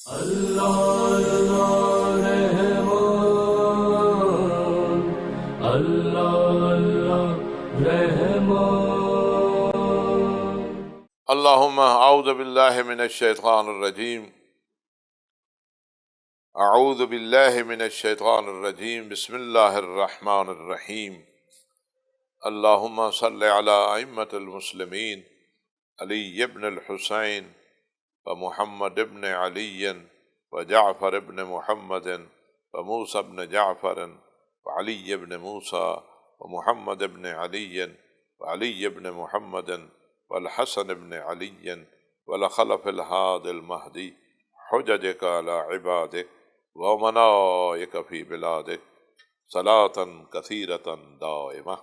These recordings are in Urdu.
اللہ اللہ رحمان، اللہ اللہ رحمان۔ اللہم اعوذ باللہ من الشیطان الرجیم، اعوذ باللہ من الشیطان الرجیم، بسم اللہ الرحمن الرحیم۔ اللہم صلی علی ائمۃ المسلمین علی ابن الحسین ومحمد ابن علی وجعفر ابن محمد وموسى ابن جعفر وعلی ابن موسیٰ ومحمد ابن علی وعلی ابن محمد والحسن ابن علی والخلف الہادی المہدی حججک علی عبادک ومنائک فی بلادک صلاۃ کثیرۃ دائمہ۔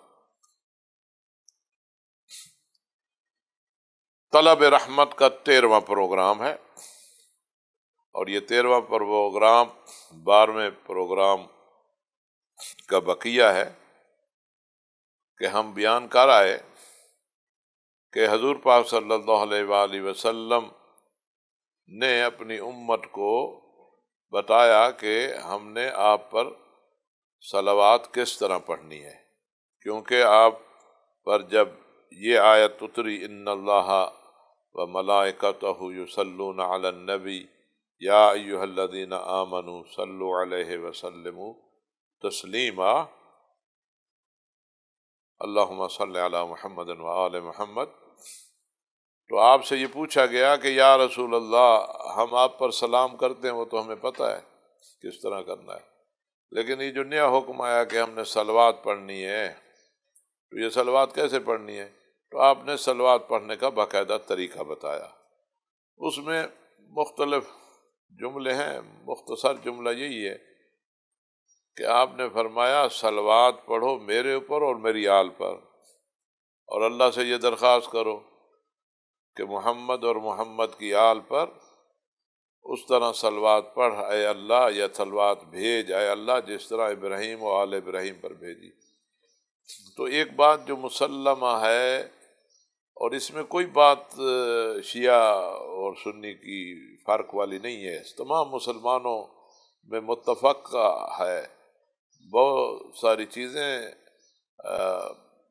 طلب رحمت کا 13واں پروگرام ہے، اور یہ 13واں پروگرام 12ویں پروگرام کا بقیہ ہے کہ ہم بیان کر آئے کہ حضور پاک صلی اللہ علیہ وآلہ وسلم نے اپنی امت کو بتایا کہ ہم نے آپ پر صلوات کس طرح پڑھنی ہے، کیونکہ آپ پر جب یہ آیت اتری ان اللہ و ملائکتہ یصلون علی النبی یا ایھا الذین آمنوا صلوا علیہ وسلموا تسلیما، اللہم صلی علی محمد و آل محمد، تو آپ سے یہ پوچھا گیا کہ یا رسول اللہ ہم آپ پر سلام کرتے ہیں، وہ تو ہمیں پتہ ہے کس طرح کرنا ہے، لیکن یہ جو نیا حکم آیا کہ ہم نے صلوات پڑھنی ہے، تو یہ صلوات کیسے پڑھنی ہے؟ تو آپ نے صلوات پڑھنے کا باقاعدہ طریقہ بتایا۔ اس میں مختلف جملے ہیں، مختصر جملہ یہی ہے کہ آپ نے فرمایا صلوات پڑھو میرے اوپر اور میری آل پر، اور اللہ سے یہ درخواست کرو کہ محمد اور محمد کی آل پر اس طرح صلوات پڑھ اے اللہ، یا صلوات بھیج اے اللہ جس طرح ابراہیم و آل ابراہیم پر بھیجی۔ تو ایک بات جو مسلمہ ہے، اور اس میں کوئی بات شیعہ اور سنی کی فرق والی نہیں ہے، تمام مسلمانوں میں متفق ہے، بہت ساری چیزیں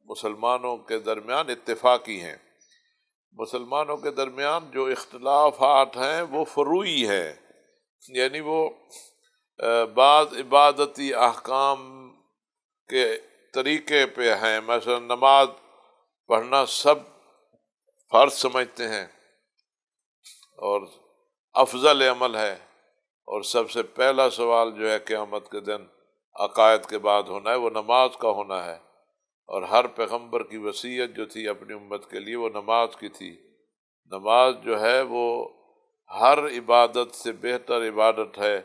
مسلمانوں کے درمیان اتفاقی ہیں۔ مسلمانوں کے درمیان جو اختلافات ہیں وہ فروعی ہیں، یعنی وہ بعض عبادتی احکام کے طریقے پہ ہیں، مثلا نماز پڑھنا سب فرض سمجھتے ہیں اور افضل عمل ہے، اور سب سے پہلا سوال جو ہے قیامت کے دن عقائد کے بعد ہونا ہے وہ نماز کا ہونا ہے، اور ہر پیغمبر کی وصیت جو تھی اپنی امت کے لیے وہ نماز کی تھی۔ نماز جو ہے وہ ہر عبادت سے بہتر عبادت ہے،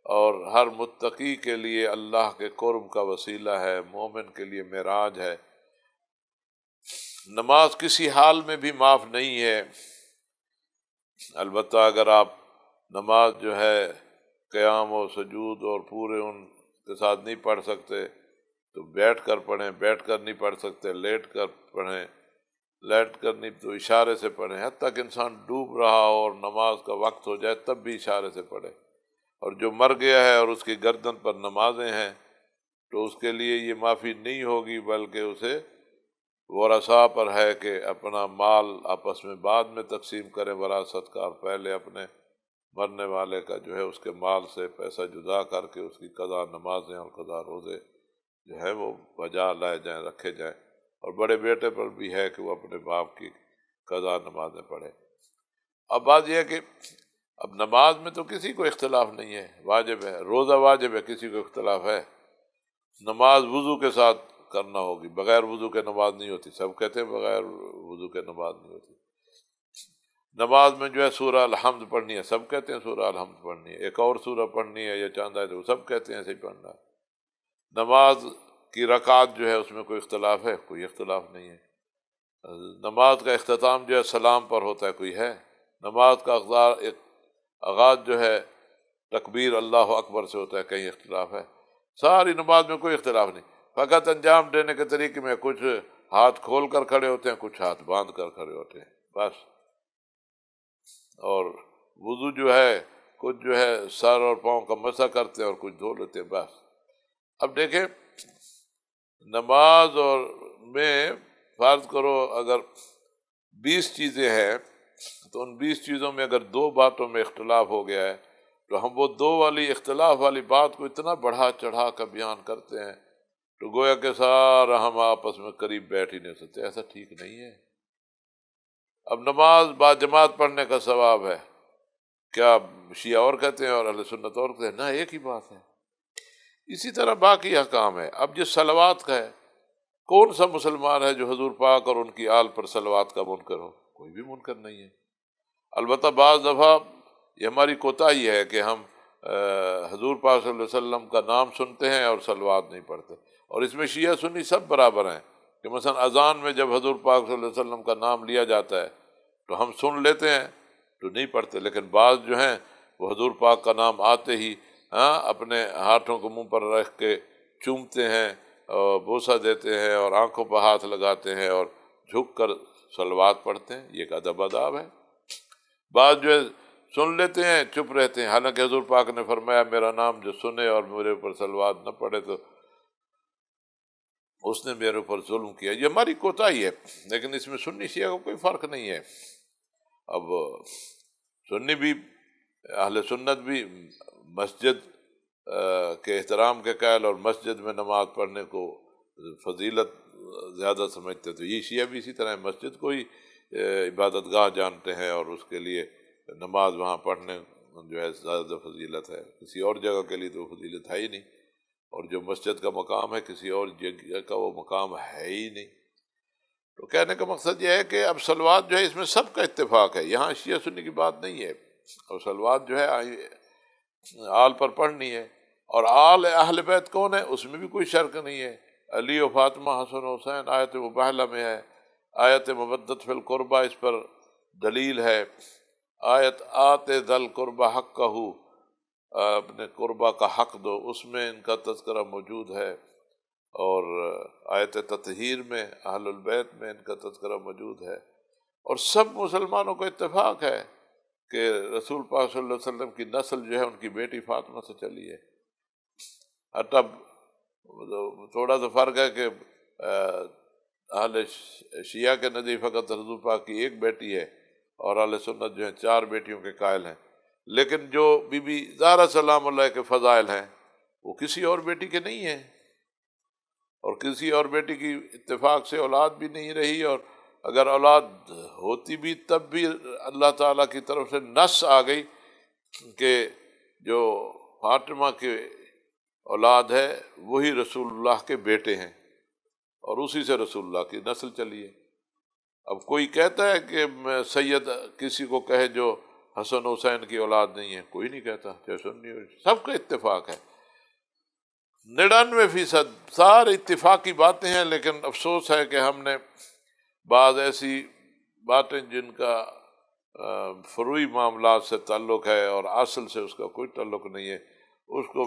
اور ہر متقی کے لیے اللہ کے قرب کا وسیلہ ہے، مومن کے لیے معراج ہے۔ نماز کسی حال میں بھی معاف نہیں ہے، البتہ اگر آپ نماز جو ہے قیام و سجود اور پورے ان کے ساتھ نہیں پڑھ سکتے تو بیٹھ کر پڑھیں، بیٹھ کر نہیں پڑھ سکتے لیٹ کر پڑھیں، لیٹ کر نہیں تو اشارے سے پڑھیں، حتیٰ کہ انسان ڈوب رہا ہو اور نماز کا وقت ہو جائے تب بھی اشارے سے پڑھے، اور جو مر گیا ہے اور اس کی گردن پر نمازیں ہیں تو اس کے لیے یہ معافی نہیں ہوگی، بلکہ اسے ورثاء پر ہے کہ اپنا مال آپس میں بعد میں تقسیم کریں وراثت کا، اور پہلے اپنے مرنے والے کا جو ہے اس کے مال سے پیسہ جدا کر کے اس کی قضا نمازیں اور قضا روزے جو ہے وہ بجا لائے جائیں، رکھے جائیں، اور بڑے بیٹے پر بھی ہے کہ وہ اپنے باپ کی قضا نمازیں پڑھے۔ اب بات یہ ہے کہ اب نماز میں تو کسی کو اختلاف نہیں ہے، واجب ہے، روزہ واجب ہے، کسی کو اختلاف ہے، نماز وضو کے ساتھ کرنا ہوگی، بغیر وضو کے نماز نہیں ہوتی، سب کہتے ہیں بغیر وضو کے نماز نہیں ہوتی۔ نماز میں جو ہے سورہ الحمد پڑھنی ہے، سب کہتے ہیں سورہ الحمد پڑھنی ہے، ایک اور سورہ پڑھنی ہے یا چاند ہے تو سب کہتے ہیں ایسے ہی پڑھنا ہے۔ نماز کی رکعت جو ہے اس میں کوئی اختلاف ہے؟ کوئی اختلاف نہیں ہے۔ نماز کا اختتام جو ہے سلام پر ہوتا ہے، کوئی ہے؟ نماز کا آغاز جو ہے تکبیر اللہ اکبر سے ہوتا ہے، کہیں اختلاف ہے؟ ساری نماز میں کوئی اختلاف نہیں، فقط انجام دینے کے طریقے میں کچھ ہاتھ کھول کر کھڑے ہوتے ہیں، کچھ ہاتھ باندھ کر کھڑے ہوتے ہیں، بس۔ اور وضو جو ہے کچھ جو ہے سر اور پاؤں کا مسح کرتے ہیں اور کچھ دھو لیتے ہیں بس۔ اب دیکھیں نماز اور میں فرض کرو اگر 20 چیزیں ہیں تو ان 20 چیزوں میں اگر 2 باتوں میں اختلاف ہو گیا ہے تو ہم وہ 2 والی اختلاف والی بات کو اتنا بڑھا چڑھا کر بیان کرتے ہیں تو گویا کہ سارا ہم آپس میں قریب بیٹھ ہی نہیں سکتے۔ ایسا ٹھیک نہیں ہے۔ اب نماز با جماعت پڑھنے کا ثواب ہے، کیا شیعہ اور کہتے ہیں اور اہل سنت اور کہتے ہیں؟ نہ، ایک ہی بات ہے۔ اسی طرح باقی احکام ہے۔ اب جس صلوات کا ہے، کون سا مسلمان ہے جو حضور پاک اور ان کی آل پر صلوات کا منکر ہو؟ کوئی بھی منکر نہیں ہے۔ البتہ بعض دفعہ یہ ہماری کوتاہی ہے کہ ہم حضور پاک صلی اللہ علیہ وسلم کا نام سنتے ہیں اور صلوات نہیں پڑھتے، اور اس میں شیعہ سنی سب برابر ہیں کہ مثلا اذان میں جب حضور پاک صلی اللہ علیہ وسلم کا نام لیا جاتا ہے تو ہم سن لیتے ہیں تو نہیں پڑھتے، لیکن بعض جو ہیں وہ حضور پاک کا نام آتے ہی اپنے ہاتھوں کو منہ پر رکھ کے چومتے ہیں اور بوسہ دیتے ہیں اور آنکھوں پر ہاتھ لگاتے ہیں اور جھک کر صلوات پڑھتے ہیں۔ یہ ایک ادب آداب ہے۔ بعض جو ہے سن لیتے ہیں چپ رہتے ہیں، حالانکہ حضور پاک نے فرمایا میرا نام جو سنے اور میرے اوپر صلوات نہ پڑھے تو اس نے میرے اوپر ظلم کیا۔ یہ ہماری کوتاہی ہے، لیکن اس میں سنی شیعہ کو کوئی فرق نہیں ہے۔ اب سنی بھی اہل سنت بھی مسجد کے احترام کے قائل اور مسجد میں نماز پڑھنے کو فضیلت زیادہ سمجھتے، تو یہ شیعہ بھی اسی طرح ہے، مسجد کو ہی عبادت گاہ جانتے ہیں اور اس کے لیے نماز وہاں پڑھنے جو ہے زیادہ فضیلت ہے، کسی اور جگہ کے لیے تو فضیلت ہے ہی نہیں، اور جو مسجد کا مقام ہے کسی اور جگہ کا وہ مقام ہے ہی نہیں۔ تو کہنے کا مقصد یہ ہے کہ اب صلوات جو ہے اس میں سب کا اتفاق ہے، یہاں شیعہ سنی کی بات نہیں ہے، اور صلوات جو ہے آل پر پڑھنی ہے، اور آل اہل بیت کون ہے اس میں بھی کوئی شرک نہیں ہے۔ علی و فاطمہ حسن و حسین آیت مباہلہ میں ہے، آیت مودت فی القربہ اس پر دلیل ہے، آیت آت ذل قربہ حقہ، اپنے قربہ کا حق دو، اس میں ان کا تذکرہ موجود ہے، اور آیت تطہیر میں اہل البیت میں ان کا تذکرہ موجود ہے، اور سب مسلمانوں کو اتفاق ہے کہ رسول پاک صلی اللہ علیہ وسلم کی نسل جو ہے ان کی بیٹی فاطمہ سے چلی ہے۔ تب تھوڑا سا فرق ہے کہ اہل شیعہ کے نزدیک فقط رسول پاک کی ایک بیٹی ہے اور اہل سنت جو ہیں 4 بیٹیوں کے قائل ہیں، لیکن جو بی بی زہرا سلام اللہ کے فضائل ہیں وہ کسی اور بیٹی کے نہیں ہیں، اور کسی اور بیٹی کی اتفاق سے اولاد بھی نہیں رہی، اور اگر اولاد ہوتی بھی تب بھی اللہ تعالیٰ کی طرف سے نص آ گئی کہ جو فاطمہ کے اولاد ہے وہی رسول اللہ کے بیٹے ہیں، اور اسی سے رسول اللہ کی نسل چلی ہے۔ اب کوئی کہتا ہے کہ سید کسی کو کہے جو حسن حسین کی اولاد نہیں ہے، کوئی نہیں کہتا، چاہے سنی ہو، سب کا اتفاق ہے۔ 99% سارے اتفاقی باتیں ہیں، لیکن افسوس ہے کہ ہم نے بعض ایسی باتیں جن کا فروعی معاملات سے تعلق ہے اور اصل سے اس کا کوئی تعلق نہیں ہے، اس کو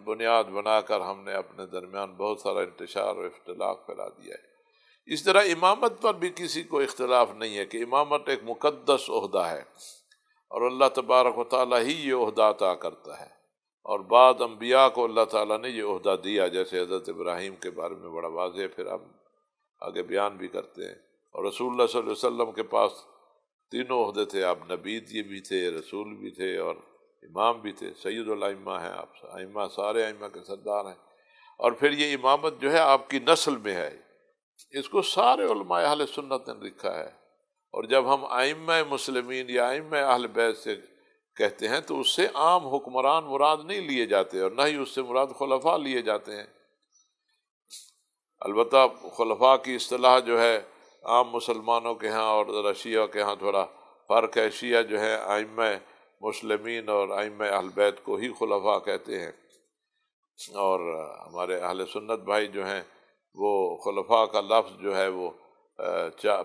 بنیاد بنا کر ہم نے اپنے درمیان بہت سارا انتشار اور اختلاف پھیلا دیا ہے۔ اس طرح امامت پر بھی کسی کو اختلاف نہیں ہے کہ امامت ایک مقدس عہدہ ہے، اور اللہ تبارک و تعالیٰ ہی یہ عہدہ عطا کرتا ہے، اور بعد انبیاء کو اللہ تعالیٰ نے یہ عہدہ دیا، جیسے حضرت ابراہیم کے بارے میں بڑا واضح ہے، پھر ہم آگے بیان بھی کرتے ہیں، اور رسول اللہ صلی اللہ علیہ وسلم کے پاس 3 عہدے تھے، آپ نبی بھی تھے، رسول بھی تھے اور امام بھی تھے، سید الائمہ ہیں آپ، ائمہ سارے ائمہ کے سردار ہیں، اور پھر یہ امامت جو ہے آپ کی نسل میں ہے، اس کو سارے علماء اہل سنت نے لکھا ہے، اور جب ہم ائمہ مسلمین یا ائمہ اہل بیت سے کہتے ہیں تو اس سے عام حکمران مراد نہیں لیے جاتے، اور نہ ہی اس سے مراد خلفاء لیے جاتے ہیں۔ البتہ خلفاء کی اصطلاح جو ہے عام مسلمانوں کے ہاں اور ذرا شیعہ کے ہاں تھوڑا فرق ہے، شیعہ جو ہے ائمہ مسلمین اور ائمہ اہل بیت کو ہی خلفاء کہتے ہیں، اور ہمارے اہل سنت بھائی جو ہیں وہ خلفاء کا لفظ جو ہے وہ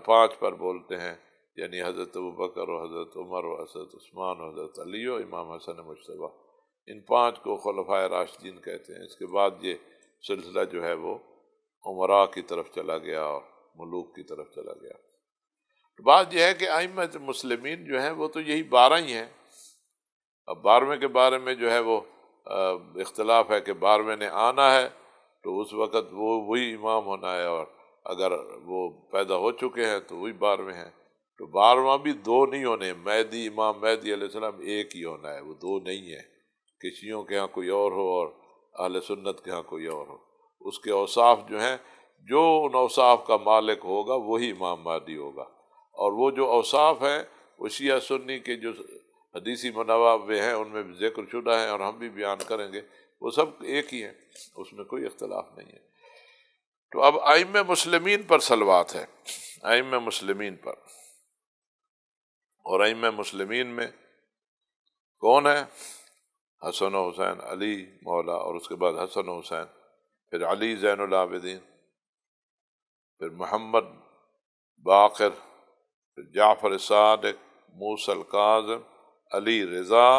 5 پر بولتے ہیں، یعنی حضرت ابوبکر و حضرت عمر و حضرت عثمان و حضرت علی و امام حسن مجتبیٰ، ان 5 کو خلفاء راشدین کہتے ہیں۔ اس کے بعد یہ سلسلہ جو ہے وہ امراء کی طرف چلا گیا اور ملوک کی طرف چلا گیا۔ بات یہ ہے کہ ائمہ مسلمین جو ہیں وہ تو یہی 12 ہی ہیں، اب 12ویں کے بارے میں جو ہے وہ اختلاف ہے کہ 12ویں نے آنا ہے تو اس وقت وہ وہی امام ہونا ہے، اور اگر وہ پیدا ہو چکے ہیں تو وہی 12ویں ہیں۔ تو 12واں بھی دو نہیں ہونے، مہدی امام مہدی علیہ السلام ایک ہی ہونا ہے، وہ دو نہیں ہے کہ شیعوں کے ہاں کوئی اور ہو اور اہل سنت کے ہاں کوئی اور ہو۔ اس کے اوصاف جو ہیں، جو ان اوصاف کا مالک ہوگا وہی امام مہدی ہوگا، اور وہ جو اوصاف ہیں وہ شیعہ سنی کے جو حدیثی منابع ہیں ان میں بھی ذکر شدہ ہیں اور ہم بھی بیان کریں گے، وہ سب ایک ہی ہیں، اس میں کوئی اختلاف نہیں ہے۔ تو اب ائمہ مسلمین پر صلوات ہے، ائمہ مسلمین پر، اور ائمہ مسلمین میں کون ہے؟ حسن و حسین، علی مولا، اور اس کے بعد حسن و حسین، پھر علی زین العابدین، پھر محمد باقر، پھر جعفر صادق، موسیٰ الکاظم، علی رضا،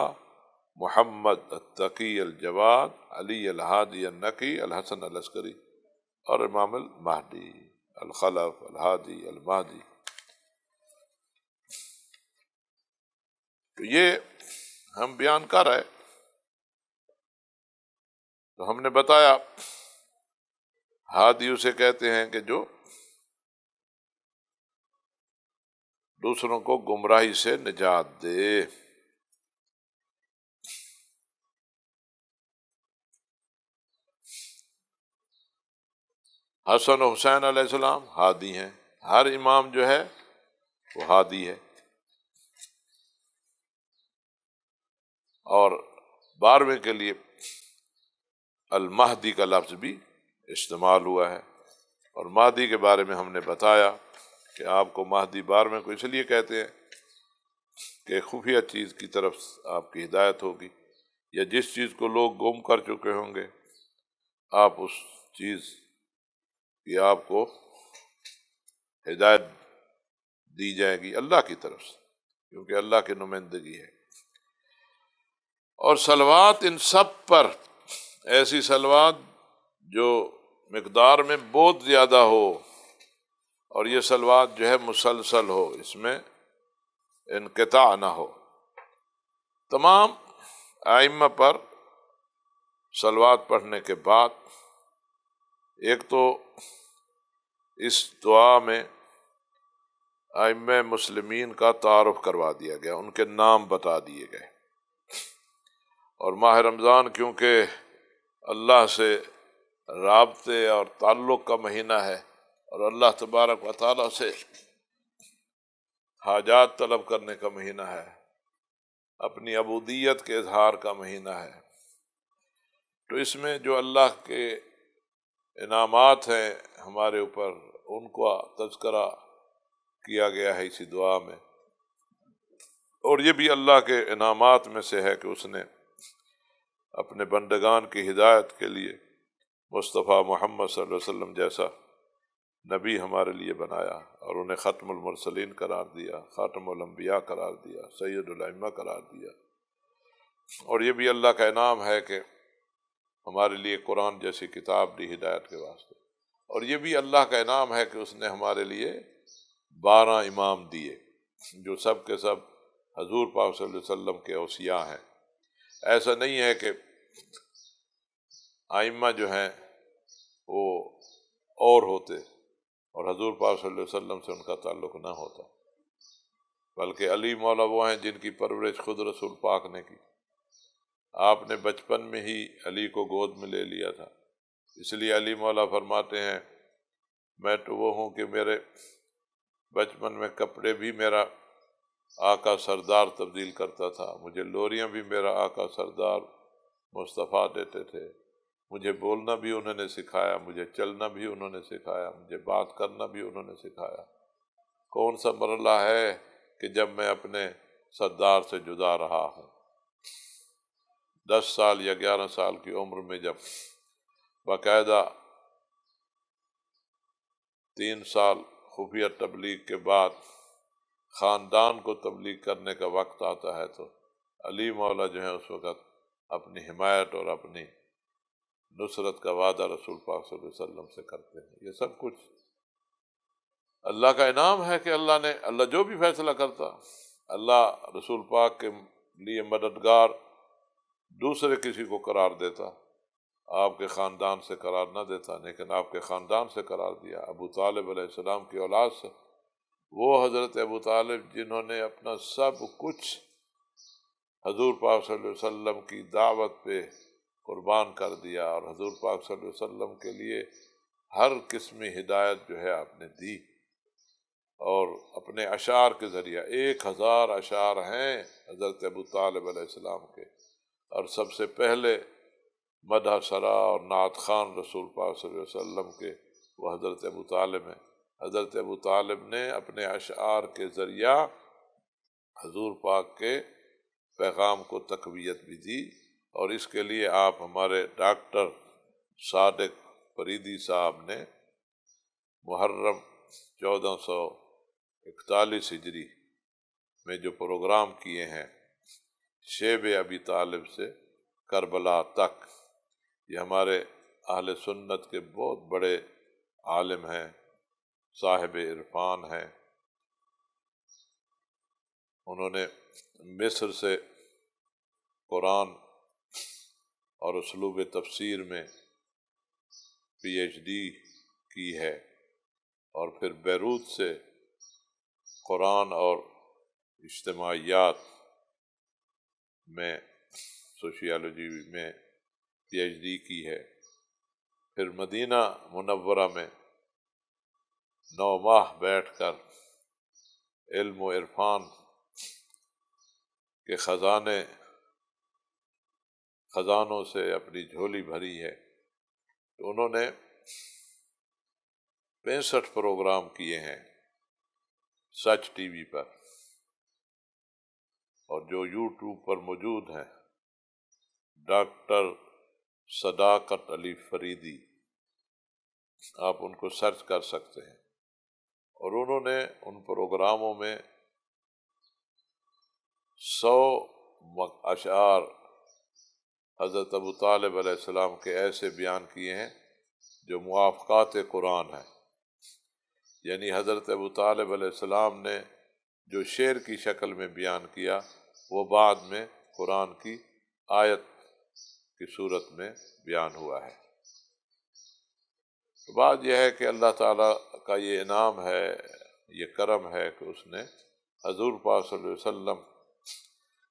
محمد التقی الجواد، علی الہادی النقی، الحسن العسکری، اور امام المہدی الخلف الہادی المہدی۔ تو یہ ہم بیان کر رہے، تو ہم نے بتایا ہادی اسے کہتے ہیں کہ جو دوسروں کو گمراہی سے نجات دے۔ حسن و حسین علیہ السلام ہادی ہیں، ہر امام جو ہے وہ ہادی ہے، اور 12ویں کے لیے المہدی کا لفظ بھی استعمال ہوا ہے، اور مہدی کے بارے میں ہم نے بتایا کہ آپ کو مہدی 12ویں کو اس لیے کہتے ہیں کہ خفیہ چیز کی طرف آپ کی ہدایت ہوگی، یا جس چیز کو لوگ گم کر چکے ہوں گے آپ اس چیز کی آپ کو ہدایت دی جائے گی اللہ کی طرف سے، کیونکہ اللہ کی نمائندگی ہے۔ اور صلوات ان سب پر، ایسی صلوات جو مقدار میں بہت زیادہ ہو، اور یہ صلوات جو ہے مسلسل ہو، اس میں انقطاع نہ ہو۔ تمام ائمہ پر صلوات پڑھنے کے بعد ایک تو اس دعا میں ائمہ مسلمین کا تعارف کروا دیا گیا، ان کے نام بتا دیے گئے، اور ماہ رمضان کیونکہ اللہ سے رابطے اور تعلق کا مہینہ ہے، اور اللہ تبارک و تعالیٰ سے حاجات طلب کرنے کا مہینہ ہے، اپنی عبودیت کے اظہار کا مہینہ ہے، تو اس میں جو اللہ کے انعامات ہیں ہمارے اوپر ان کو تذکرہ کیا گیا ہے اسی دعا میں، اور یہ بھی اللہ کے انعامات میں سے ہے کہ اس نے اپنے بندگان کی ہدایت کے لیے مصطفیٰ محمد صلی اللہ علیہ وسلم جیسا نبی ہمارے لیے بنایا، اور انہیں ختم المرسلین قرار دیا، خاتم الانبیاء قرار دیا، سید الائمہ قرار دیا، اور یہ بھی اللہ کا انعام ہے کہ ہمارے لیے قرآن جیسی کتاب دی ہدایت کے واسطے، اور یہ بھی اللہ کا انعام ہے کہ اس نے ہمارے لیے 12 امام دیے جو سب کے سب حضور پاک صلی اللہ علیہ وسلم کے اوصیاء ہیں۔ ایسا نہیں ہے کہ ائمہ جو ہیں وہ اور ہوتے اور حضور پاک صلی اللہ علیہ وسلم سے ان کا تعلق نہ ہوتا، بلکہ علی مولا وہ ہیں جن کی پرورش خود رسول پاک نے کی، آپ نے بچپن میں ہی علی کو گود میں لے لیا تھا، اس لیے علی مولا فرماتے ہیں میں تو وہ ہوں کہ میرے بچپن میں کپڑے بھی میرا آقا سردار تبدیل کرتا تھا، مجھے لوریاں بھی میرا آقا سردار مصطفیٰ دیتے تھے، مجھے بولنا بھی انہوں نے سکھایا، مجھے چلنا بھی انہوں نے سکھایا، مجھے بات کرنا بھی انہوں نے سکھایا۔ کون سا مرحلہ ہے کہ جب میں اپنے سردار سے جدا رہا ہوں؟ 10 سال یا 11 سال کی عمر میں جب باقاعدہ 3 سال خفیہ تبلیغ کے بعد خاندان کو تبلیغ کرنے کا وقت آتا ہے تو علی مولا جو ہے اس وقت اپنی حمایت اور اپنی نصرت کا وعدہ رسول پاک صلی اللہ علیہ وسلم سے کرتے ہیں۔ یہ سب کچھ اللہ کا انعام ہے کہ اللہ جو بھی فیصلہ کرتا اللہ رسول پاک کے لیے مددگار دوسرے کسی کو قرار دیتا، آپ کے خاندان سے قرار نہ دیتا، لیکن آپ کے خاندان سے قرار دیا، ابو طالب علیہ السلام کی اولاد سے۔ وہ حضرت ابو طالب جنہوں نے اپنا سب کچھ حضور پاک صلی اللہ علیہ وسلم کی دعوت پہ قربان کر دیا، اور حضور پاک صلی اللہ علیہ وسلم کے لیے ہر قسمی ہدایت جو ہے آپ نے دی، اور اپنے اشعار کے ذریعہ 1000 اشعار ہیں حضرت ابو طالب علیہ السلام کے، اور سب سے پہلے مدح سرا اور نعت خوان رسول پاک صلی اللہ علیہ وسلم کے وہ حضرت ابو طالب ہیں۔ حضرت ابو طالب نے اپنے اشعار کے ذریعہ حضور پاک کے پیغام کو تقویت بھی دی، اور اس کے لیے آپ ہمارے ڈاکٹر صادق فریدی صاحب نے محرم 1441 ہجری میں جو پروگرام کیے ہیں شیب ابی طالب سے کربلا تک، یہ ہمارے اہل سنت کے بہت بڑے عالم ہیں، صاحب عرفان ہیں۔ انہوں نے مصر سے قرآن اور اسلوب تفسیر میں پی ایچ ڈی کی ہے، اور پھر بیروت سے قرآن اور اجتماعیات میں سوشیالوجی میں پی ایچ ڈی کی ہے، پھر مدینہ منورہ میں 9 ماہ بیٹھ کر علم و عرفان کے خزانوں سے اپنی جھولی بھری ہے۔ تو انہوں نے 65 پروگرام کیے ہیں سچ ٹی وی پر، اور جو یوٹیوب پر موجود ہیں، ڈاکٹر صداقت علی فریدی، آپ ان کو سرچ کر سکتے ہیں، اور انہوں نے ان پروگراموں میں 100 اشعار حضرت ابو طالب علیہ السلام کے ایسے بیان کیے ہیں جو موافقات قرآن ہیں، یعنی حضرت ابو طالب علیہ السلام نے جو شعر کی شکل میں بیان کیا وہ بعد میں قرآن کی آیت کی صورت میں بیان ہوا ہے۔ تو بات یہ ہے کہ اللہ تعالیٰ کا یہ انعام ہے، یہ کرم ہے کہ اس نے حضور پاک صلی اللہ علیہ وسلم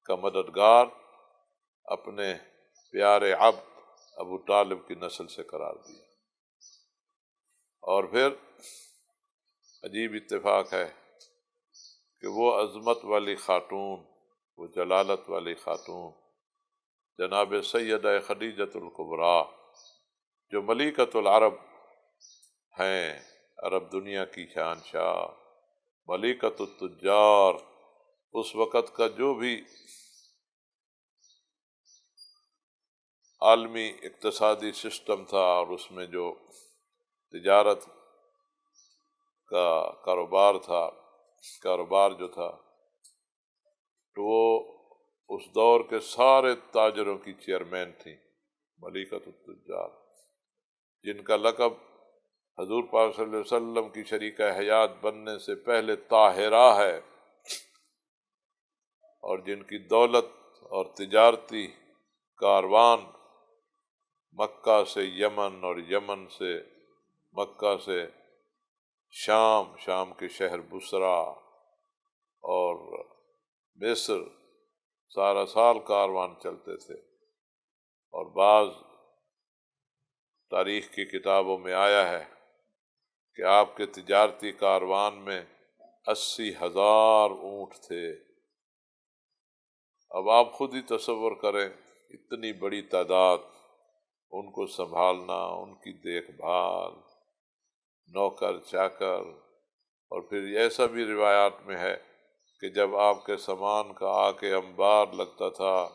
کا مددگار اپنے پیارے عبد ابو طالب کی نسل سے قرار دیا۔ اور پھر عجیب اتفاق ہے کہ وہ عظمت والی خاتون، وہ جلالت والی خاتون جناب سیدہ خدیجۃ الکبریٰ، جو ملکۃ العرب ہیں، عرب دنیا کی شہنشاہ، ملکۃ التجار، اس وقت کا جو بھی عالمی اقتصادی سسٹم تھا اور اس میں جو تجارت کا کاروبار جو تھا، تو وہ اس دور کے سارے تاجروں کی چیئرمین تھیں، ملکۃ التجار، جن کا لقب حضور پاک صلی اللہ علیہ وسلم کی شریکہ حیات بننے سے پہلے طاہرہ ہے، اور جن کی دولت اور تجارتی کاروان مکہ سے یمن، اور یمن سے مکہ سے شام کے شہر بصرہ اور مصر، سارا سال کاروان چلتے تھے۔ اور بعض تاریخ کی کتابوں میں آیا ہے کہ آپ کے تجارتی کاروان میں 80,000 اونٹ تھے۔ اب آپ خود ہی تصور کریں، اتنی بڑی تعداد، ان کو سنبھالنا، ان کی دیکھ بھال، نوکر چاکر، اور پھر ایسا بھی روایات میں ہے کہ جب آپ کے سامان کا آ کے انبار لگتا تھا،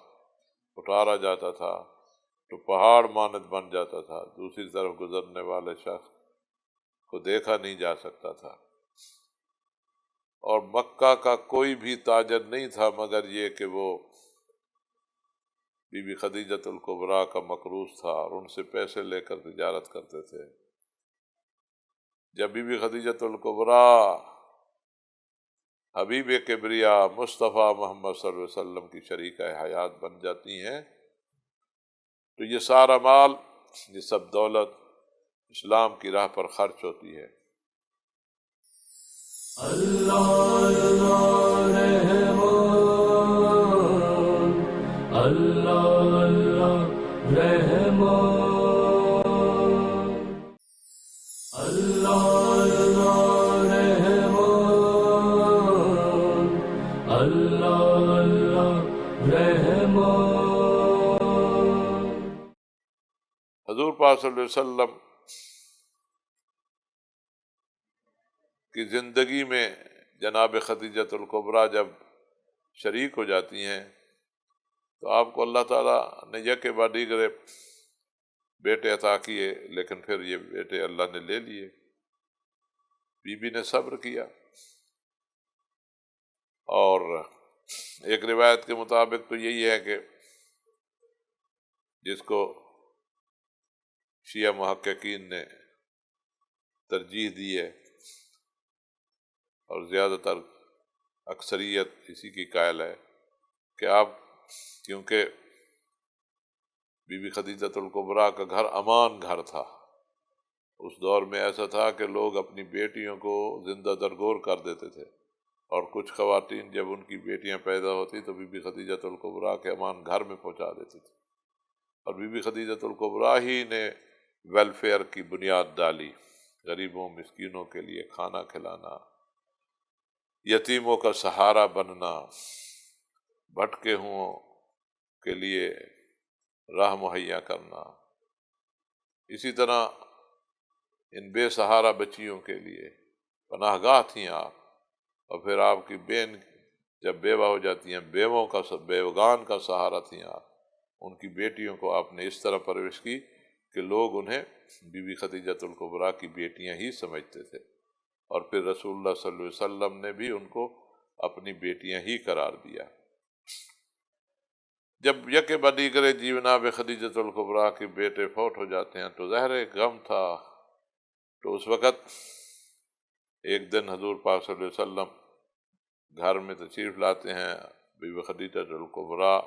اتارا جاتا تھا، تو پہاڑ مانند بن جاتا تھا، دوسری طرف گزرنے والے شخص کو دیکھا نہیں جا سکتا تھا۔ اور مکہ کا کوئی بھی تاجر نہیں تھا مگر یہ کہ وہ بی بی خدیجۃ الکبریٰ کا مقروض تھا، اور ان سے پیسے لے کر تجارت کرتے تھے۔ جب بی بی خدیجۃ الکبریٰ حبیب کبریا مصطفیٰ محمد صلی اللہ علیہ وسلم کی شریکہ حیات بن جاتی ہیں، تو یہ سارا مال، یہ سب دولت اسلام کی راہ پر خرچ ہوتی ہے۔ اللہ اللہ رحمان، اللہ اللہ رحمان، اللہ اللہ رحمان، اللہ اللہ رحمان۔ حضور پاک صلی اللہ علیہ وسلم کی زندگی میں جناب خدیجۃ الکبریٰ جب شریک ہو جاتی ہیں تو آپ کو اللہ تعالیٰ نے یکے بعد دیگرے بیٹے عطا کیے، لیکن پھر یہ بیٹے اللہ نے لے لیے۔ بی بی نے صبر کیا، اور ایک روایت کے مطابق تو یہی ہے کہ جس کو شیعہ محققین نے ترجیح دی ہے اور زیادہ تر اکثریت اسی کی قائل ہے کہ آپ، کیونکہ بی بی خدیجۃ الکبریٰ کا گھر امان گھر تھا، اس دور میں ایسا تھا کہ لوگ اپنی بیٹیوں کو زندہ درگور کر دیتے تھے، اور کچھ خواتین جب ان کی بیٹیاں پیدا ہوتی تو بی بی خدیجۃ الکبریٰ کے امان گھر میں پہنچا دیتی تھی، اور بی بی خدیجۃ الکبریٰ ہی نے ویلفیئر کی بنیاد ڈالی، غریبوں مسکینوں کے لیے کھانا کھلانا، یتیموں کا سہارا بننا، بھٹکے ہوں کے لیے راہ مہیا کرنا، اسی طرح ان بے سہارا بچیوں کے لیے پناہ گاہ تھیں آپ۔ اور پھر آپ کی بہن جب بیوہ ہو جاتی ہیں، بیوگان کا سہارا تھیں آپ۔ ان کی بیٹیوں کو آپ نے اس طرح پرورش کی کہ لوگ انہیں بی بی خدیجۃ الکبریٰ کی بیٹیاں ہی سمجھتے تھے، اور پھر رسول اللہ صلی اللہ علیہ وسلم نے بھی ان کو اپنی بیٹیاں ہی قرار دیا۔ جب یکے بعد دیگرے جناب خدیجۃ الکبریٰ کے بیٹے فوت ہو جاتے ہیں تو ظاہر غم تھا۔ تو اس وقت ایک دن حضور پاک صلی اللہ علیہ وسلم گھر میں تشریف لاتے ہیں، بی بی خدیجۃ الکبریٰ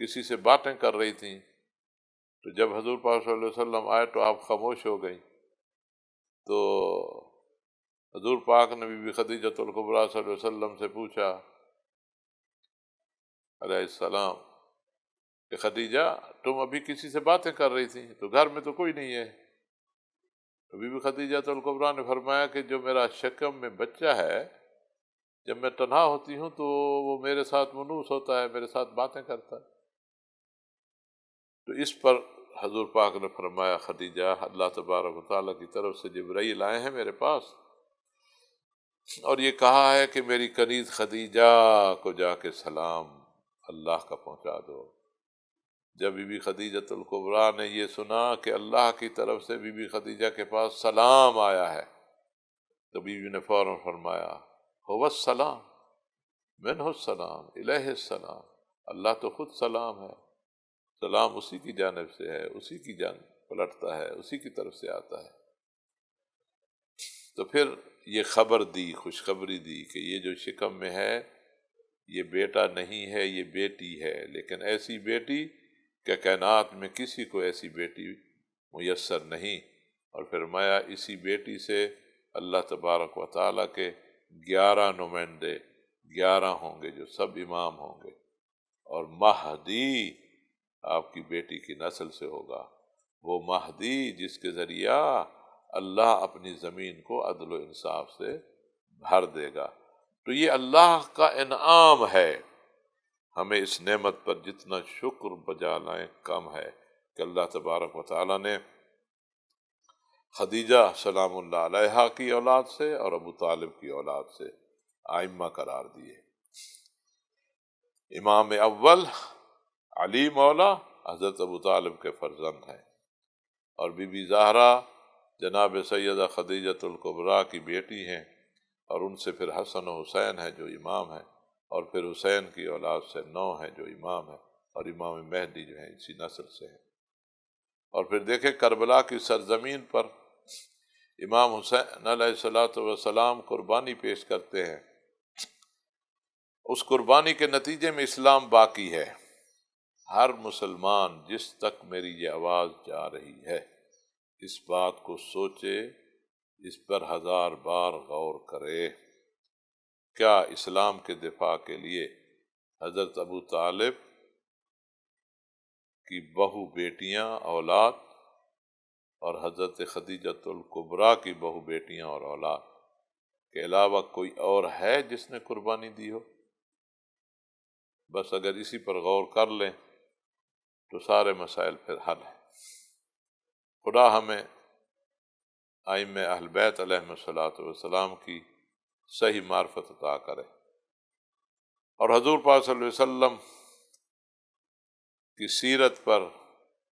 کسی سے باتیں کر رہی تھیں، تو جب حضور پاک صلی اللہ علیہ وسلم آئے تو آپ خاموش ہو گئی۔ تو حضور پاک نے بی بی خدیجۃ الکبریٰ صلی اللہ علیہ وسلم سے پوچھا علیہ السلام کہ خدیجہ، تم ابھی کسی سے باتیں کر رہی تھی تو گھر میں تو کوئی نہیں ہے؟ تو بی بی خدیجۃ الکبریٰ نے فرمایا کہ جو میرا شکم میں بچہ ہے، جب میں تنہا ہوتی ہوں تو وہ میرے ساتھ منوس ہوتا ہے، میرے ساتھ باتیں کرتا ہے۔ تو اس پر حضور پاک نے فرمایا، خدیجہ، اللہ تبارک و تعالیٰ کی طرف سے جبرائیل آئے ہیں میرے پاس، اور یہ کہا ہے کہ میری کنیز خدیجہ کو جا کے سلام اللہ کا پہنچا دو۔ جب بی بی خدیجۃ الکبریٰ نے یہ سنا کہ اللہ کی طرف سے بی بی خدیجہ کے پاس سلام آیا ہے، تو بی بی نے فوراً فرمایا، هو السلام منہ السلام الیہ السلام، اللہ تو خود سلام ہے، سلام اسی کی جانب سے ہے، اسی کی جانب پلٹتا ہے، اسی کی طرف سے آتا ہے۔ تو پھر یہ خبر دی، خوشخبری دی کہ یہ جو شکم میں ہے یہ بیٹا نہیں ہے، یہ بیٹی ہے، لیکن ایسی بیٹی کہ کائنات میں کسی کو ایسی بیٹی میسر نہیں۔ اور فرمایا اسی بیٹی سے اللہ تبارک و تعالیٰ کے 11 نمائندے 11 ہوں گے جو سب امام ہوں گے، اور مہدی آپ کی بیٹی کی نسل سے ہوگا، وہ مہدی جس کے ذریعہ اللہ اپنی زمین کو عدل و انصاف سے بھر دے گا۔ تو یہ اللہ کا انعام ہے، ہمیں اس نعمت پر جتنا شکر بجا لائیں کم ہے کہ اللہ تبارک و تعالیٰ نے خدیجہ سلام اللہ علیہا کی اولاد سے اور ابو طالب کی اولاد سے آئمہ قرار دیے۔ امام اول علی مولا حضرت ابو طالب کے فرزند ہیں، اور بی بی زہرا جناب سیدہ خدیجۃ الکبریٰ کی بیٹی ہیں، اور ان سے پھر حسن و حسین ہیں جو امام ہیں، اور پھر حسین کی اولاد سے 9 ہیں جو امام ہیں، اور امام مہدی جو ہیں اسی نسل سے ہیں۔ اور پھر دیکھیں کربلا کی سرزمین پر امام حسین علیہ الصلوۃ والسلام قربانی پیش کرتے ہیں، اس قربانی کے نتیجے میں اسلام باقی ہے۔ ہر مسلمان جس تک میری یہ آواز جا رہی ہے اس بات کو سوچے، اس پر 1000 بار غور کرے۔ کیا اسلام کے دفاع کے لیے حضرت ابو طالب کی بہو بیٹیاں اولاد اور حضرت خدیجۃ الکبریٰ کی بہو بیٹیاں اور اولاد کے علاوہ کوئی اور ہے جس نے قربانی دی ہو؟ بس اگر اسی پر غور کر لیں تو سارے مسائل پھر حل ہیں۔ خدا ہمیں ائمہ اہل بیت علیہم الصلوۃ والسلام کی صحیح معرفت عطا کرے، اور حضور پاک صلی اللہ علیہ وسلم کی سیرت پر،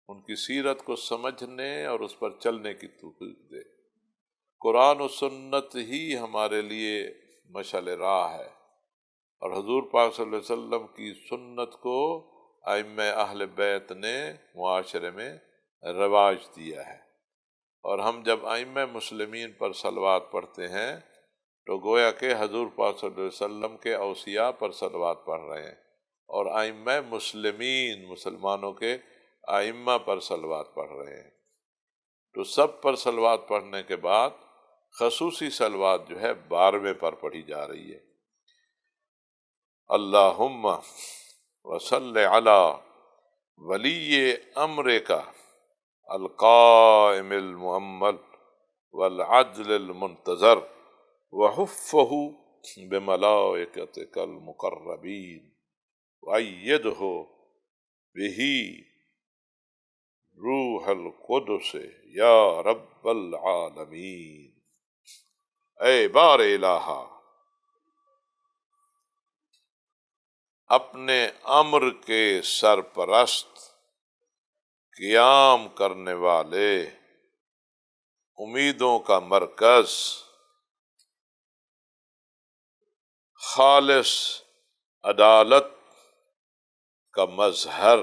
ان کی سیرت کو سمجھنے اور اس پر چلنے کی توفیق دے۔ قرآن و سنت ہی ہمارے لیے مشعل راہ ہے، اور حضور پاک صلی اللہ علیہ وسلم کی سنت کو ائمہ اہل بیت نے معاشرے میں رواج دیا ہے۔ اور ہم جب ائمہ مسلمین پر صلوات پڑھتے ہیں تو گویا کہ حضور پاک صلی اللہ علیہ وسلم کے اوصیاء پر صلوات پڑھ رہے ہیں، اور ائمہ مسلمین، مسلمانوں کے ائمہ پر صلوات پڑھ رہے ہیں۔ تو سب پر صلوات پڑھنے کے بعد خصوصی صلوات جو ہے 12ویں پر پڑھی جا رہی ہے۔ اللہم وصل علی ولی امرک القائم المؤمل والعدل المنتظر وحفہ بملائکتک المقربین وأیدہ بہ روح القدس یا رب العالمین۔ اے بار الہا، اپنے امر کے سرپرست، قیام کرنے والے، امیدوں کا مرکز، خالص عدالت کا مظہر،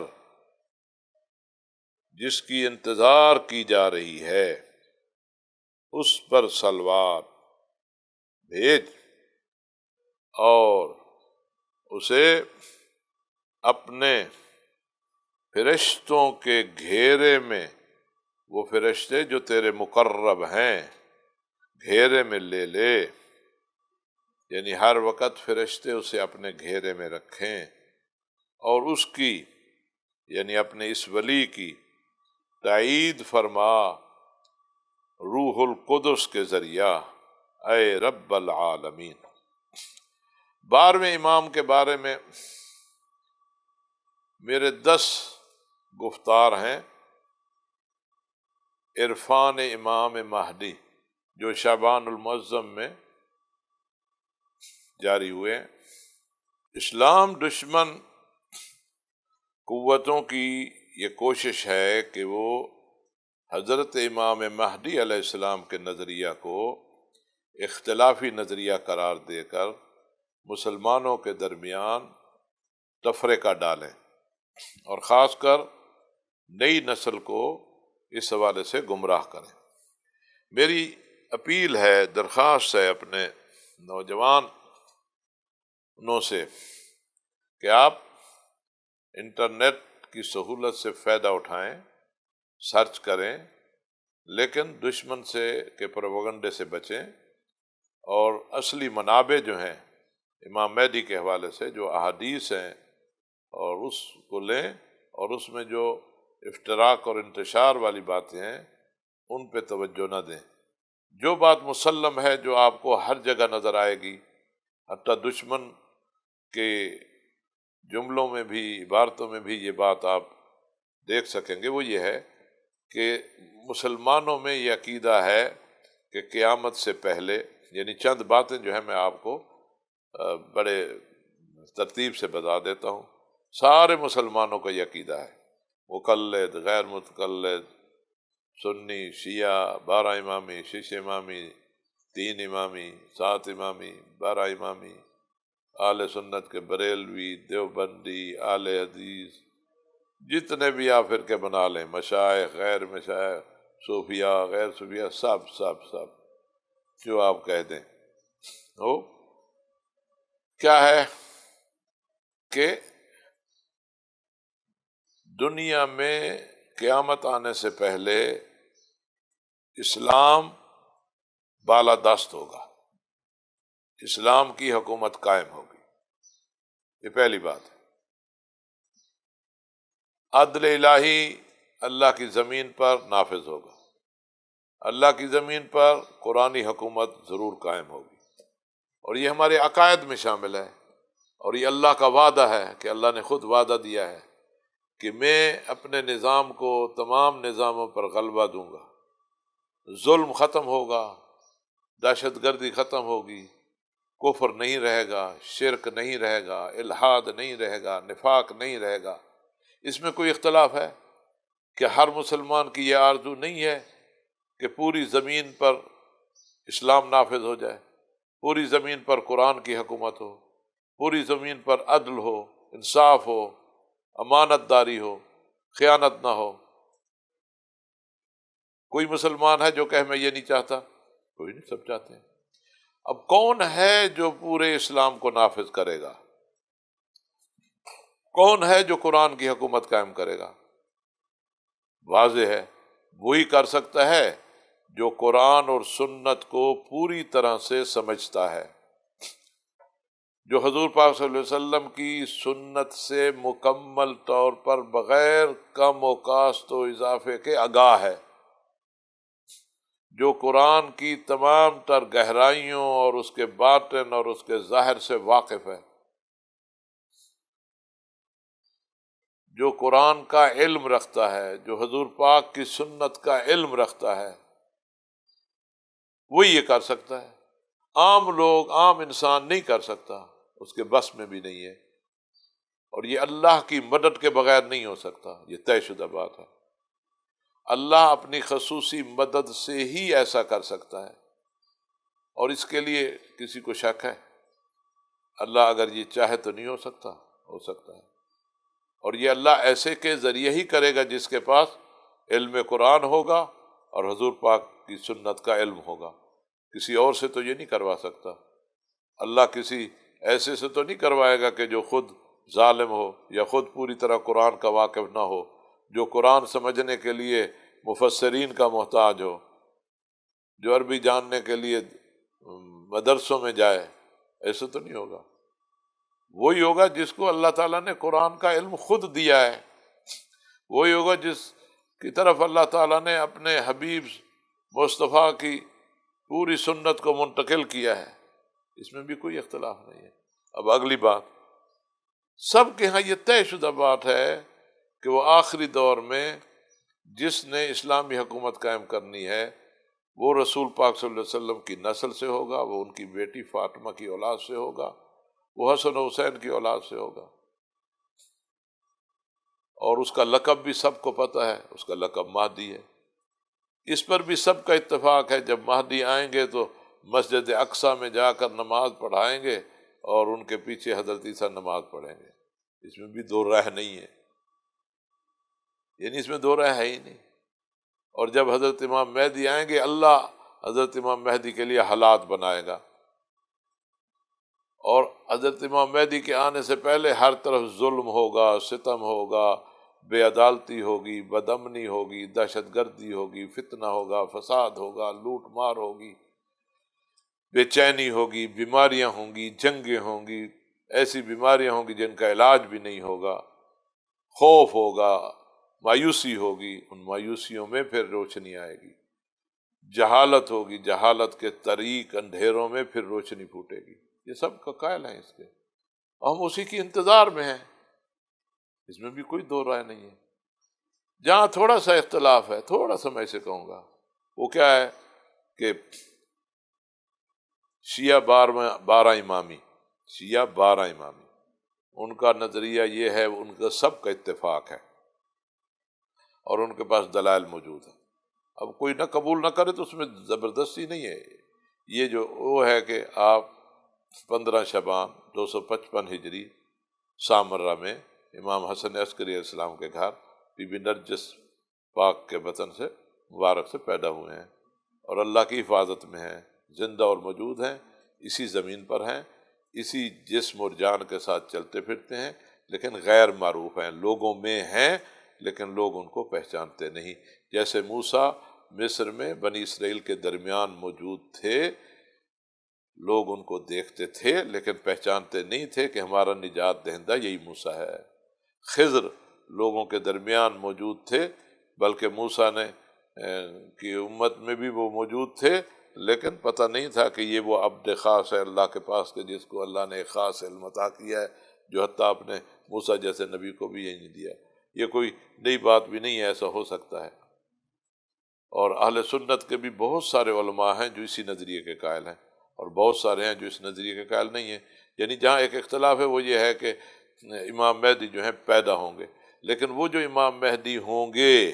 جس کی انتظار کی جا رہی ہے، اس پر صلوات بھیج اور اسے اپنے فرشتوں کے گھیرے میں، وہ فرشتے جو تیرے مقرب ہیں، گھیرے میں لے لے، یعنی ہر وقت فرشتے اسے اپنے گھیرے میں رکھیں، اور اس کی، یعنی اپنے اس ولی کی تائید فرما روح القدس کے ذریعہ، اے رب العالمین۔ 12ویں امام کے بارے میں میرے 10 گفتار ہیں۔ عرفان امام مہدی جو شعبان المعظم میں جاری ہوئے۔ اسلام دشمن قوتوں کی یہ کوشش ہے کہ وہ حضرت امام مہدی علیہ السلام کے نظریہ کو اختلافی نظریہ قرار دے کر مسلمانوں کے درمیان تفرقہ ڈالیں، اور خاص کر نئی نسل کو اس حوالے سے گمراہ کریں۔ میری اپیل ہے، درخواست ہے اپنے نوجوانوں سے کہ آپ انٹرنیٹ کی سہولت سے فائدہ اٹھائیں، سرچ کریں، لیکن دشمن سے کے پروپیگنڈے سے بچیں، اور اصلی منابع جو ہیں امام مہدی کے حوالے سے جو احادیث ہیں، اور اس کو لیں، اور اس میں جو افتراق اور انتشار والی باتیں ہیں ان پہ توجہ نہ دیں۔ جو بات مسلم ہے، جو آپ کو ہر جگہ نظر آئے گی، حتیٰ دشمن کے جملوں میں بھی، عبارتوں میں بھی یہ بات آپ دیکھ سکیں گے، وہ یہ ہے کہ مسلمانوں میں یہ عقیدہ ہے کہ قیامت سے پہلے، یعنی چند باتیں جو ہیں میں آپ کو بڑے ترتیب سے بتا دیتا ہوں۔ سارے مسلمانوں کا یہ عقیدہ ہے، مقلد، غیر متقلد، سنی، شیعہ، 12 امامی، 6 امامی، 3 امامی، 7 امامی، 12 امامی، اہل سنت کے بریلوی، دیوبندی، اہل حدیث، جتنے بھی آپ فرقے بنا لیں، مشائخ، غیر مشائخ، صوفیہ غیر صوفیہ سب سب سب جو آپ کہہ دیں ہو، کیا ہے کہ دنیا میں قیامت آنے سے پہلے اسلام بالادست ہوگا، اسلام کی حکومت قائم ہوگی، یہ پہلی بات ہے۔ عدل الہی اللہ کی زمین پر نافذ ہوگا، اللہ کی زمین پر قرآنی حکومت ضرور قائم ہوگی، اور یہ ہمارے عقائد میں شامل ہے، اور یہ اللہ کا وعدہ ہے کہ اللہ نے خود وعدہ دیا ہے کہ میں اپنے نظام کو تمام نظاموں پر غلبہ دوں گا، ظلم ختم ہوگا، دہشت گردی ختم ہوگی، کفر نہیں رہے گا، شرک نہیں رہے گا، الحاد نہیں رہے گا، نفاق نہیں رہے گا۔ اس میں کوئی اختلاف ہے کہ ہر مسلمان کی یہ آرزو نہیں ہے کہ پوری زمین پر اسلام نافذ ہو جائے، پوری زمین پر قرآن کی حکومت ہو، پوری زمین پر عدل ہو، انصاف ہو، امانت داری ہو، خیانت نہ ہو۔ کوئی مسلمان ہے جو کہ میں یہ نہیں چاہتا؟ کوئی نہیں، سب چاہتے ہیں۔ اب کون ہے جو پورے اسلام کو نافذ کرے گا؟ کون ہے جو قرآن کی حکومت قائم کرے گا؟ واضح ہے، وہی کر سکتا ہے جو قرآن اور سنت کو پوری طرح سے سمجھتا ہے، جو حضور پاک صلی اللہ علیہ وسلم کی سنت سے مکمل طور پر بغیر کم و کاست و اضافے کے آگاہ ہے، جو قرآن کی تمام تر گہرائیوں اور اس کے باطن اور اس کے ظاہر سے واقف ہے، جو قرآن کا علم رکھتا ہے، جو حضور پاک کی سنت کا علم رکھتا ہے، وہی یہ کر سکتا ہے۔ عام لوگ، عام انسان نہیں کر سکتا، اس کے بس میں بھی نہیں ہے، اور یہ اللہ کی مدد کے بغیر نہیں ہو سکتا، یہ طے شدہ بات ہے۔ اللہ اپنی خصوصی مدد سے ہی ایسا کر سکتا ہے، اور اس کے لیے کسی کو شک ہے؟ اللہ اگر یہ چاہے تو نہیں ہو سکتا ہے، اور یہ اللہ ایسے کے ذریعے ہی کرے گا جس کے پاس علم قرآن ہوگا اور حضور پاک کی سنت کا علم ہوگا۔ کسی اور سے تو یہ نہیں کروا سکتا۔ اللہ کسی ایسے سے تو نہیں کروائے گا کہ جو خود ظالم ہو یا خود پوری طرح قرآن کا واقف نہ ہو، جو قرآن سمجھنے کے لیے مفسرین کا محتاج ہو، جو عربی جاننے کے لیے مدرسوں میں جائے۔ ایسا تو نہیں ہوگا۔ وہی ہوگا جس کو اللہ تعالیٰ نے قرآن کا علم خود دیا ہے، وہی ہوگا جس کی طرف اللہ تعالیٰ نے اپنے حبیب مصطفیٰ کی پوری سنت کو منتقل کیا ہے۔ اس میں بھی کوئی اختلاف نہیں ہے۔ اب اگلی بات، سب کے ہاں یہ طے شدہ بات ہے کہ وہ آخری دور میں جس نے اسلامی حکومت قائم کرنی ہے وہ رسول پاک صلی اللہ علیہ وسلم کی نسل سے ہوگا، وہ ان کی بیٹی فاطمہ کی اولاد سے ہوگا، وہ حسن و حسین کی اولاد سے ہوگا، اور اس کا لقب بھی سب کو پتہ ہے، اس کا لقب مہدی ہے۔ اس پر بھی سب کا اتفاق ہے، جب مہدی آئیں گے تو مسجد اقصیٰ میں جا کر نماز پڑھائیں گے اور ان کے پیچھے حضرت عیسیٰ نماز پڑھیں گے۔ اس میں بھی دو رائے نہیں ہے، یعنی اس میں دو رائے ہے ہی نہیں۔ اور جب حضرت امام مہدی آئیں گے، اللہ حضرت امام مہدی کے لیے حالات بنائے گا، اور حضرت امام مہدی کے آنے سے پہلے ہر طرف ظلم ہوگا، ستم ہوگا، بے عدالتی ہوگی، بدامنی ہوگی، دہشت گردی ہوگی، فتنہ ہوگا، فساد ہوگا، لوٹ مار ہوگی، بے چینی ہوگی، بیماریاں ہوں گی، جنگیں ہوں گی، ایسی بیماریاں ہوں گی جن کا علاج بھی نہیں ہوگا، خوف ہوگا، مایوسی ہوگی، ان مایوسیوں میں پھر روشنی آئے گی، جہالت ہوگی، جہالت کے طریق اندھیروں میں پھر روشنی پھوٹے گی۔ یہ سب کا قائل ہیں اس کے، اور ہم اسی کی انتظار میں ہیں، اس میں بھی کوئی دو رائے نہیں ہے۔ جہاں تھوڑا سا اختلاف ہے، تھوڑا سا میں اسے کہوں گا، وہ کیا ہے کہ شیعہ 12 امامی، شیعہ 12 امامی، ان کا نظریہ یہ ہے، ان کا سب کا اتفاق ہے اور ان کے پاس دلائل موجود ہیں۔ اب کوئی نہ قبول نہ کرے تو اس میں زبردستی نہیں ہے۔ یہ جو وہ ہے کہ آپ 15 شعبان 255 ہجری سامرہ میں امام حسن عسکری علیہ السلام کے گھر بی بی نرجس پاک کے وطن سے مبارک سے پیدا ہوئے ہیں اور اللہ کی حفاظت میں ہیں، زندہ اور موجود ہیں، اسی زمین پر ہیں، اسی جسم اور جان کے ساتھ چلتے پھرتے ہیں، لیکن غیر معروف ہیں، لوگوں میں ہیں لیکن لوگ ان کو پہچانتے نہیں۔ جیسے موسیٰ مصر میں بنی اسرائیل کے درمیان موجود تھے، لوگ ان کو دیکھتے تھے لیکن پہچانتے نہیں تھے کہ ہمارا نجات دہندہ یہی موسیٰ ہے۔ خضر لوگوں کے درمیان موجود تھے، بلکہ موسیٰ نے کی امت میں بھی وہ موجود تھے، لیکن پتہ نہیں تھا کہ یہ وہ عبد خاص ہے اللہ کے پاس کے، جس کو اللہ نے ایک خاص علم عطا کیا ہے، جو حتیٰ اپنے موسیٰ جیسے نبی کو بھی یہ نہیں دیا۔ یہ کوئی نئی بات بھی نہیں ہے، ایسا ہو سکتا ہے۔ اور اہل سنت کے بھی بہت سارے علماء ہیں جو اسی نظریے کے قائل ہیں، اور بہت سارے ہیں جو اس نظریے کے قائل نہیں ہیں۔ یعنی جہاں ایک اختلاف ہے وہ یہ ہے کہ امام مہدی جو ہیں پیدا ہوں گے، لیکن وہ جو امام مہدی ہوں گے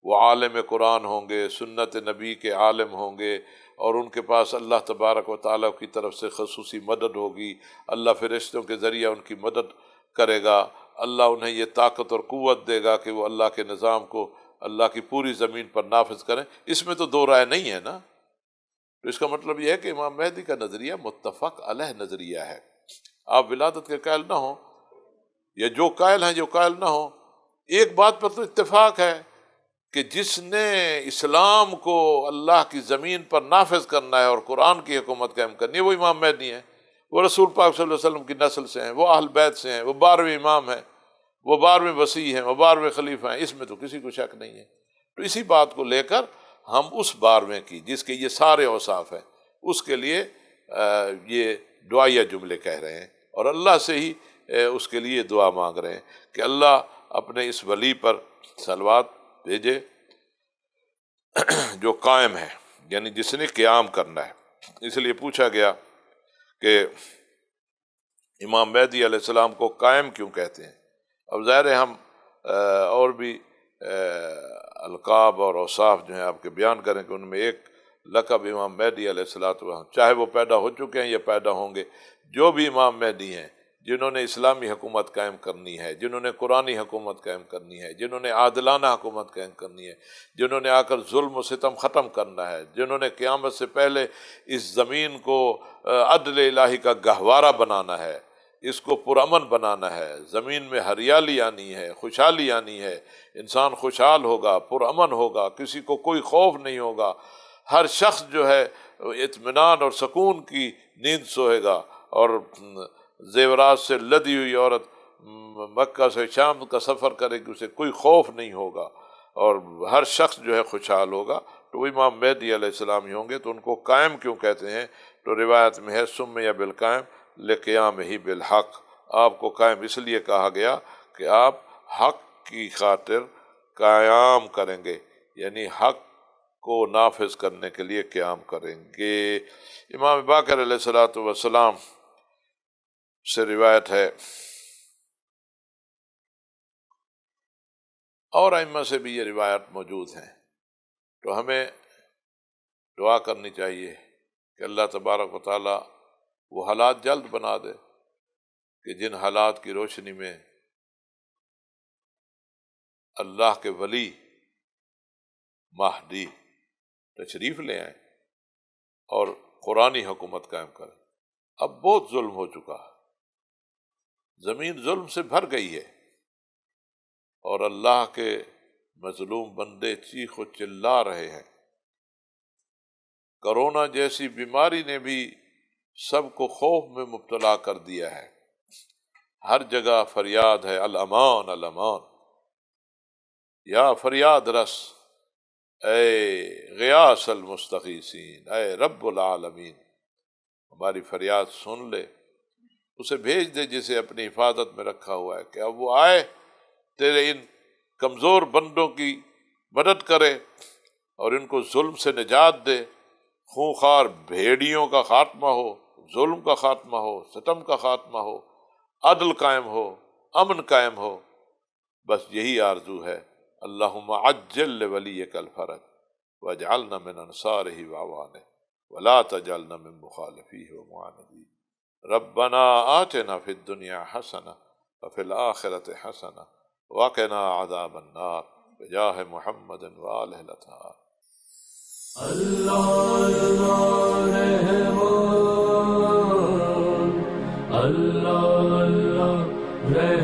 وہ عالم قرآن ہوں گے، سنت نبی کے عالم ہوں گے، اور ان کے پاس اللہ تبارک و تعالیٰ کی طرف سے خصوصی مدد ہوگی، اللہ فرشتوں کے ذریعہ ان کی مدد کرے گا، اللہ انہیں یہ طاقت اور قوت دے گا کہ وہ اللہ کے نظام کو اللہ کی پوری زمین پر نافذ کریں۔ اس میں تو دو رائے نہیں ہے نا۔ تو اس کا مطلب یہ ہے کہ امام مہدی کا نظریہ متفق علیہ نظریہ ہے۔ آپ ولادت کے قائل نہ ہوں، یا جو قائل ہیں جو قائل نہ ہوں، ایک بات پر تو اتفاق ہے کہ جس نے اسلام کو اللہ کی زمین پر نافذ کرنا ہے اور قرآن کی حکومت قائم کرنی ہے وہ امام مہدی ہیں۔ وہ رسول پاک صلی اللہ علیہ وسلم کی نسل سے ہیں، وہ اہل بیت سے ہیں، وہ 12ویں امام ہیں، وہ 12ویں وصی ہیں، وہ 12ویں خلیفہ ہیں، اس میں تو کسی کو شک نہیں ہے۔ تو اسی بات کو لے کر ہم اس 12ویں کی جس کے یہ سارے اوصاف ہیں اس کے لیے یہ دعائیہ جملے کہہ رہے ہیں، اور اللہ سے ہی اس کے لیے دعا مانگ رہے ہیں کہ اللہ اپنے اس ولی پر صلوات بھیجے جو قائم ہے، یعنی جس نے قیام کرنا ہے۔ اس لیے پوچھا گیا کہ امام مہدی علیہ السلام کو قائم کیوں کہتے ہیں؟ اب ظاہر ہے ہم اور بھی القاب اور اوصاف جو ہیں آپ کے بیان کریں کہ ان میں ایک لقب امام مہدی علیہ السلام، چاہے وہ پیدا ہو چکے ہیں یا پیدا ہوں گے، جو بھی امام مہدی ہیں جنہوں نے اسلامی حکومت قائم کرنی ہے، جنہوں نے قرآنی حکومت قائم کرنی ہے، جنہوں نے عادلانہ حکومت قائم کرنی ہے، جنہوں نے آ کر ظلم و ستم ختم کرنا ہے، جنہوں نے قیامت سے پہلے اس زمین کو عدل الہی کا گہوارہ بنانا ہے، اس کو پرامن بنانا ہے، زمین میں ہریالی آنی ہے، خوشحالی آنی ہے، انسان خوشحال ہوگا، پرامن ہوگا، کسی کو کوئی خوف نہیں ہوگا، ہر شخص جو ہے اطمینان اور سکون کی نیند سوئے گا، اور زیورات سے لدی ہوئی عورت مکہ سے شام کا سفر کرے گی، اسے کوئی خوف نہیں ہوگا، اور ہر شخص جو ہے خوشحال ہوگا۔ تو وہ امام مہدی علیہ السلام ہی ہوں گے۔ تو ان کو قائم کیوں کہتے ہیں؟ تو روایت میں ہے سمیہ بالقائم لقیامہ بالحق، آپ کو قائم اس لیے کہا گیا کہ آپ حق کی خاطر قیام کریں گے، یعنی حق کو نافذ کرنے کے لیے قیام کریں گے۔ امام باقر علیہ السلام سے روایت ہے، اور ائمہ سے بھی یہ روایت موجود ہیں، تو ہمیں دعا کرنی چاہیے کہ اللہ تبارک و تعالی وہ حالات جلد بنا دے کہ جن حالات کی روشنی میں اللہ کے ولی مہدی تشریف لے آئیں اور قرآنی حکومت قائم کریں۔ اب بہت ظلم ہو چکا، زمین ظلم سے بھر گئی ہے، اور اللہ کے مظلوم بندے چیخ و چلا رہے ہیں۔ کرونا جیسی بیماری نے بھی سب کو خوف میں مبتلا کر دیا ہے، ہر جگہ فریاد ہے الامان الامان، یا فریاد رس اے غیاث المستغیثین، اے رب العالمین، ہماری فریاد سن لے، اسے بھیج دے جسے اپنی حفاظت میں رکھا ہوا ہے، کہ اب وہ آئے تیرے ان کمزور بندوں کی مدد کرے اور ان کو ظلم سے نجات دے، خونخوار بھیڑیوں کا خاتمہ ہو، ظلم کا خاتمہ ہو، ستم کا خاتمہ ہو، عدل قائم ہو، امن قائم ہو، بس یہی آرزو ہے۔ اللہم عجل لولیک الفرج واجعلنا من انصارہ واعوانہ ولا تجعلنا من مخالفیہ ومعاندیہ، ربنا آتنا فی الدنیا حسنہ وفی الآخرۃ حسنہ وقنا عذاب النار۔ بجاہ محمد وآلہ الاطہار۔ اللہ اللہ رحمان، اللہ اللہ رحمان۔